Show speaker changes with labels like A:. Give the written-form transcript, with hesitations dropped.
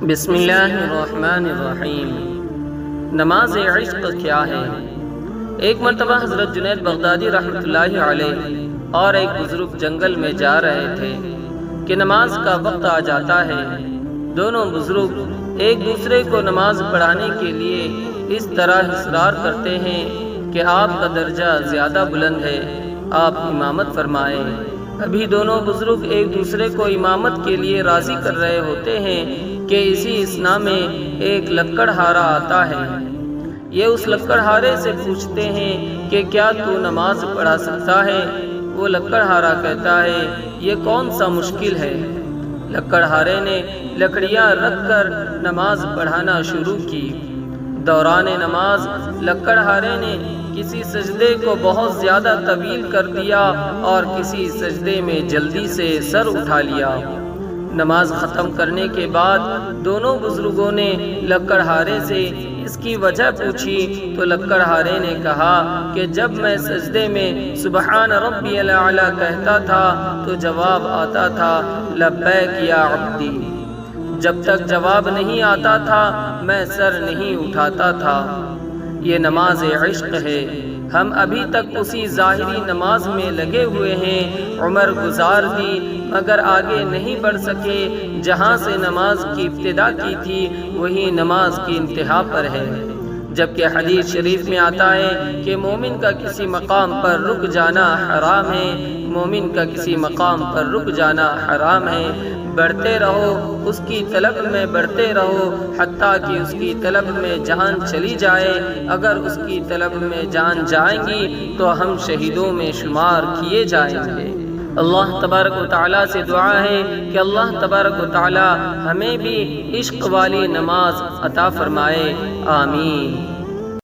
A: بسم اللہ الرحمن الرحیم۔ نماز عشق کیا ہے؟ ایک مرتبہ حضرت جنید بغدادی رحمۃ اللہ علیہ اور ایک بزرگ جنگل میں جا رہے تھے کہ نماز کا وقت آ جاتا ہے۔ دونوں بزرگ ایک دوسرے کو نماز پڑھانے کے لیے اس طرح اصرار کرتے ہیں کہ آپ کا درجہ زیادہ بلند ہے، آپ امامت فرمائیں۔ ابھی دونوں بزرگ ایک دوسرے کو امامت کے لیے راضی کر رہے ہوتے ہیں کہ اسی اثناء میں ایک لکڑہارا آتا ہے۔ یہ اس لکڑہارے سے پوچھتے ہیں کہ کیا تو نماز پڑھا سکتا ہے؟ وہ لکڑہارا کہتا ہے یہ کون سا مشکل ہے۔ لکڑہارے نے لکڑیاں رکھ کر نماز پڑھانا شروع کی۔ دوران نماز لکڑہارے نے کسی سجدے کو بہت زیادہ طویل کر دیا اور کسی سجدے میں جلدی سے سر اٹھا لیا۔ نماز ختم کرنے کے بعد دونوں بزرگوں نے لکڑہارے سے اس کی وجہ پوچھی تو لکڑہارے نے کہا کہ جب میں سجدے میں سبحان ربی الاعلی کہتا تھا تو جواب آتا تھا لبیک یا عبدی۔ جب تک جواب نہیں آتا تھا میں سر نہیں اٹھاتا تھا۔ یہ نماز عشق ہے۔ ہم ابھی تک اسی ظاہری نماز میں لگے ہوئے ہیں، عمر گزار دی مگر آگے نہیں بڑھ سکے۔ جہاں سے نماز کی ابتدا کی تھی وہی نماز کی انتہا پر ہے۔ جبکہ حدیث شریف میں آتا ہے کہ مومن کا کسی مقام پر رک جانا حرام ہے، مومن کا کسی مقام پر رک جانا حرام ہے۔ بڑھتے رہو، اس کی طلب میں بڑھتے رہو حتیٰ کہ اس کی طلب میں جان چلی جائے۔ اگر اس کی طلب میں جان جائیں گی تو ہم شہیدوں میں شمار کیے جائیں گے۔ اللہ تبارک و تعالیٰ سے دعا ہے کہ اللہ تبارک و تعالیٰ ہمیں بھی عشق والی نماز عطا فرمائے، آمین۔